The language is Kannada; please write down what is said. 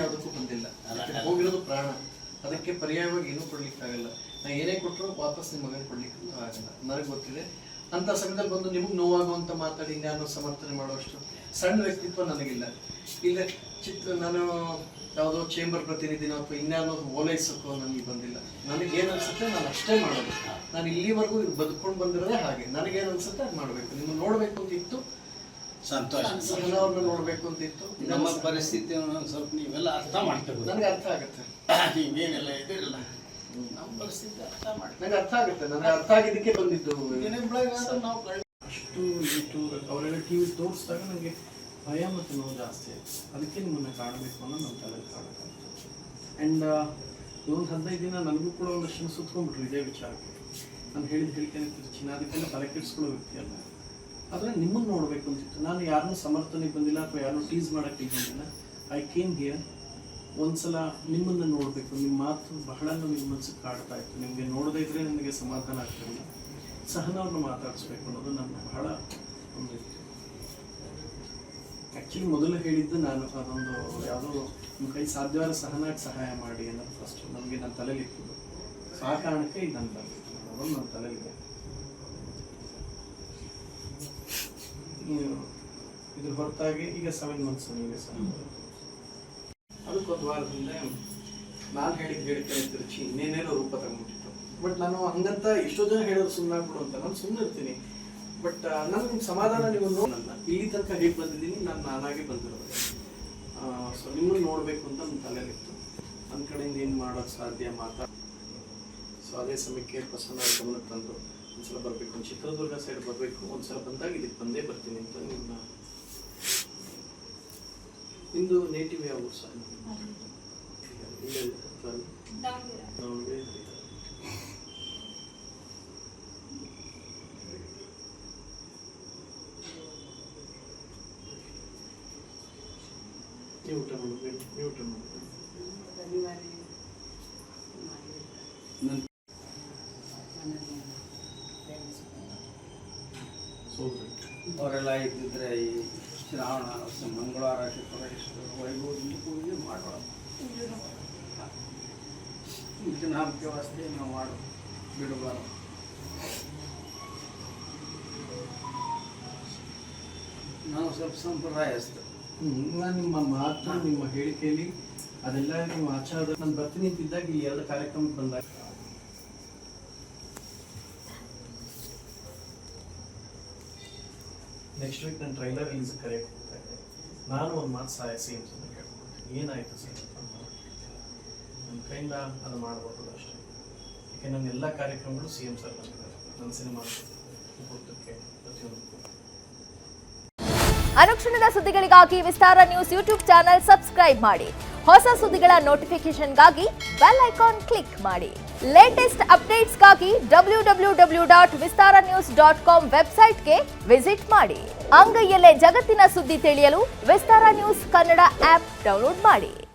ಯಾವುದಕ್ಕೂ ಬಂದಿಲ್ಲ. ಹೋಗಿರೋದು ಪ್ರಾಣ, ಅದಕ್ಕೆ ಪರ್ಯಾಯವಾಗಿ ಏನೂ ಕೊಡ್ಲಿಕ್ಕಾಗಲ್ಲ. ನಾ ಏನೇ ಕೊಟ್ಟರು ವಾಪಸ್ ನಿಮ್ಮ ಮಗನ ಕೊಡ್ಲಿಕ್ಕೆ ಆಗಲ್ಲ. ನನಗೆ ಗೊತ್ತಿದೆ ಅಂತ ಸಮಯದಲ್ಲಿ ಬಂದು ನಿಮಗೆ ನೋವಾಗುವಂತ ಮಾತಾಡಿ ಇನ್ಯಾರು ಸಮರ್ಥನೆ ಮಾಡುವಷ್ಟು ಸಣ್ಣ ವ್ಯಕ್ತಿತ್ವ ನನಗಿಲ್ಲ. ಇಲ್ಲ ನಾನು ಯಾವುದೋ ಚೇಂಬರ್ ಪ್ರತಿನಿಧಿನೋ ಅಥವಾ ಇನ್ಯಾರೋ ಓಲೈಸಕ್ಕೋ ನನಗೆ ಬಂದಿಲ್ಲ. ನನಗೇನು ಅನ್ಸುತ್ತೆ ನಾನು ಅಷ್ಟೇ ಮಾಡೋದು. ನಾನು ಇಲ್ಲಿವರೆಗೂ ಬದುಕೊಂಡು ಬಂದಿರೋದೇ ಹಾಗೆ. ನನಗೇನು ಅನ್ಸುತ್ತೆ ಅದು ಮಾಡಬೇಕು. ನಿಮ್ಮನ್ನು ನೋಡಬೇಕು ಅಂತ ಇತ್ತು, ಸಂತೋಷ. ಅವ್ರನ್ನ ನೋಡ್ಬೇಕು ಅಂತ ಇತ್ತು. ನಮ್ಮ ಪರಿಸ್ಥಿತಿಯನ್ನು ಸ್ವಲ್ಪ ನೀವೆಲ್ಲ ಅರ್ಥ ಮಾಡ್ಕೋಬಹುದು. ನನಗೆ ಅರ್ಥ ಆಗುತ್ತೆ. ನೀವೇನೆಲ್ಲ ಇದಿರಲ್ಲ, ನಮ್ಮ ಪರಿಸ್ಥಿತಿ ಅರ್ಥ ಮಾಡಿ ನನಗೆ ಅರ್ಥ ಆಗುತ್ತೆ. ನನಗೆ ಅರ್ಥ ಆಗಿದ್ದಕ್ಕೆ ಬಂದಿದ್ದು. ನಾವು ಅಷ್ಟು ಇಟ್ಟು ಅವರೆಲ್ಲ ಟಿವಿ ತೋರಿಸಿದಾಗ ನನಗೆ ಭಯ ಮತ್ತು ನೋವು ಜಾಸ್ತಿ ಆಯಿತು. ಅದಕ್ಕೆ ನಿಮ್ಮನ್ನು ಕಾಣಬೇಕು ಅನ್ನೋ ನಮ್ಮ ತಲೆಯಲ್ಲಿ ಕಾಣಕ್ಕಾಗ್ತದೆ. ಆ್ಯಂಡ್ ಒಂದು 15 ದಿನ ನನಗೂ ಕೂಡ ಒಂದಷ್ಟು ಸುತ್ಕೊಂಡ್ಬಿಟ್ರು ಇದೇ ವಿಚಾರಕ್ಕೆ. ನಾನು ಹೇಳಿದ ಹೇಳಿಕೆನೆ ತಿರುಚಿನ ಅದಕ್ಕೆಲ್ಲ ತಲೆ ಕೆಡಿಸ್ಕೊಳ್ಳೋ ವ್ಯಕ್ತಿ ಅಲ್ಲ. ಆದರೆ ನಿಮ್ಮನ್ನು ನೋಡಬೇಕು ಅಂತಿತ್ತು. ನಾನು ಯಾರನ್ನೂ ಸಮರ್ಥನೆಗೆ ಬಂದಿಲ್ಲ ಅಥವಾ ಯಾರನ್ನೂ ಟೀಸ್ ಮಾಡೋಕ್ಕೆ ಬಂದಿಲ್ಲ. ಐ ಕೇಮ್ ಹಿಯರ್ ಒಂದ್ಸಲ ನಿಮ್ಮನ್ನು ನೋಡಬೇಕು. ನಿಮ್ಮ ಮಾತು ಬಹಳ ನಿಮ್ಮ ಮನಸ್ಸಿಗೆ ಕಾಡ್ತಾ ಇತ್ತು. ನಿಮಗೆ ನೋಡದೇ ಇದ್ರೆ ನನಗೆ ಸಮಾಧಾನ ಆಗ್ತಿರಲಿಲ್ಲ. ಸಹನವ್ರನ್ನ ಮಾತಾಡಿಸ್ಬೇಕು ಅನ್ನೋದು ನನ್ನ ಬಹಳ ಒಂದು. ಆ್ಯಕ್ಚುಲಿ ಮೊದಲು ಹೇಳಿದ್ದು ನಾನು ಅದೊಂದು ಯಾವುದೋ ನಿಮ್ಮ ಕೈ ಸಾಧ್ಯವಾದ ಸಹನಾಗಿ ಸಹಾಯ ಮಾಡಿ ಅನ್ನೋದು ಫಸ್ಟ್ ನಮಗೆ ನನ್ನ ತಲೆಯಲ್ಲಿ ಇತ್ತು. ಆ ಕಾರಣಕ್ಕೆ ಇದು ನನ್ನ ಅದೊಂದು ನನ್ನ ತಲೆಯಲ್ಲಿದೆ. ಇದ್ರ ಹೊರತಾಗಿ ಈಗ 7 months ನಿಮಗೆ ಸಹ ಅದಕ್ಕೊಂದು ವಾರದಿಂದ ನಾನು ಹೇಳಿದ ಹೇಳಿಕೆ ತಿರುಚಿ ಇನ್ನೇನೇನೋ ರೂಪ ತಗೊಂಡ್ಬಿಟ್ಟಿತ್ತು. ಬಟ್ ನಾನು ಹಂಗಂತ ಎಷ್ಟೋ ಜನ ಹೇಳೋದು ಸುಮ್ಮನಾಗ್ಬಿಡು ಅಂತ ನಾನು ಸುಮ್ಮನೆ ಇರ್ತೀನಿ. ಬಟ್ ನನಗೆ ನಿಮ್ಮ ಸಮಾಧಾನ ನೀವು ನೋಡಲ್ಲ. ಇಲ್ಲಿ ತನಕ ಹೇಗೆ ಬಂದಿದ್ದೀನಿ ನಾನು ನಾನಾಗೆ ಬಂದಿರೋದು. ಸೊ ನಿಮ್ಮನ್ನು ನೋಡಬೇಕು ಅಂತ ನನ್ನ ತಲೆಯಲ್ಲಿತ್ತು. ನನ್ನ ಕಡೆಯಿಂದ ಏನು ಮಾಡೋಕ್ಕೆ ಸಾಧ್ಯ ಸೊ ಅದೇ ಸಮಯಕ್ಕೆ ಪ್ರಸನ್ನ ಗಮನಕ್ಕೆ ತಂದು ಒಂದ್ಸಲ ಬರಬೇಕು, ಒಂದು ಚಿತ್ರದುರ್ಗ ಸೈಡ್ ಬರಬೇಕು, ಒಂದ್ಸಲ ಬಂದಾಗ ಇದಕ್ಕೆ ಬಂದೇ ಬರ್ತೀನಿ ಅಂತ ನಿಮ್ಮ. ನಿಮ್ಮದು ನೇಟಿವ್ ಯಾವ ಊರು ಸರ್? ನೀವು ಊಟ ಮಾಡಬೇಕು. ನೀವು ಊಟ ಮಾಡಬೇಕು. ಅವರೆಲ್ಲ ಇದ್ದಿದ್ರೆ ಈ ಶ್ರಾವಣ ಮಂಗಳವಾರ ಶುಕ್ರವಾರ ವೈಭವದಿಂದ ಪೂಜೆ ಮಾಡೋಣ. ನಂಬಿಕೆ ವ್ಯವಸ್ಥೆ ನಾವು ಮಾಡು ಬಿಡಬಾರ್ದು. ನಾವು ಸ್ವಲ್ಪ ಸಂಪ್ರದಾಯಸ್ಥ. ನಾನು ನಿಮ್ಮ ಮಾತು ನಿಮ್ಮ ಹೇಳಿಕೆಯಲ್ಲಿ ಅದೆಲ್ಲ ನೀವು ಆಚಾರ. ನಾನು ಬರ್ತೀನಿ ಅಂತಿದ್ದಾಗ ಇಲ್ಲಿ ಎರಡು ಕಾರ್ಯಕ್ರಮಕ್ಕೆ ಬಂದಾಗ ನೆಕ್ಸ್ಟ್ ವೀಕ್ ನನ್ನ ಟ್ರೈಲರ್ ರಿಲೀಸ್ ಕರೆಕ್ಟ್ ಹೋಗ್ತಾ ಇದೆ. ನಾನು ಒಂದು ಮಾತು CMs ಅಂತ ಕೇಳ್ಕೊಳ್ತೀನಿ. ಏನಾಯಿತು ಸರ್ ನನ್ನ ಕೈಯಿಂದ ಅದು ಮಾಡ್ಬೋದು ಅಷ್ಟೇ. ಯಾಕೆ ನನ್ನ ಎಲ್ಲ ಕಾರ್ಯಕ್ರಮಗಳು CM ಸರ್ ಬಂದಿದ್ದಾರೆ. ನನ್ನ ಸಿನಿಮಾ ಮುಹೂರ್ತಕ್ಕೆ ಪ್ರತಿಯೊಂದು. ಅನುಕ್ಷಣದ ಸುದ್ದಿಗಳಿಗಾಗಿ ವಿಸ್ತಾರ ನ್ಯೂಸ್ ಯೂಟ್ಯೂಬ್ ಚಾನೆಲ್ ಸಬ್ಸ್ಕ್ರೈಬ್ ಮಾಡಿ. ಹೊಸ ಸುದ್ದಿಗಳ ನೋಟಿಫಿಕೇಶನ್ಗಾಗಿ ಬೆಲ್ ಐಕಾನ್ ಕ್ಲಿಕ್ ಮಾಡಿ. ಲೇಟೆಸ್ಟ್ ಅಪ್ಡೇಟ್ಸ್ಗಾಗಿ www.vistaranews.com ವೆಬ್ಸೈಟ್ಗೆ ವಿಸಿಟ್ ಮಾಡಿ. ಅಂಗೈಯಲ್ಲೇ ಜಗತ್ತಿನ ಸುದ್ದಿ ತಿಳಿಯಲು ವಿಸ್ತಾರ ನ್ಯೂಸ್ ಕನ್ನಡ ಆಪ್ ಡೌನ್ಲೋಡ್ ಮಾಡಿ.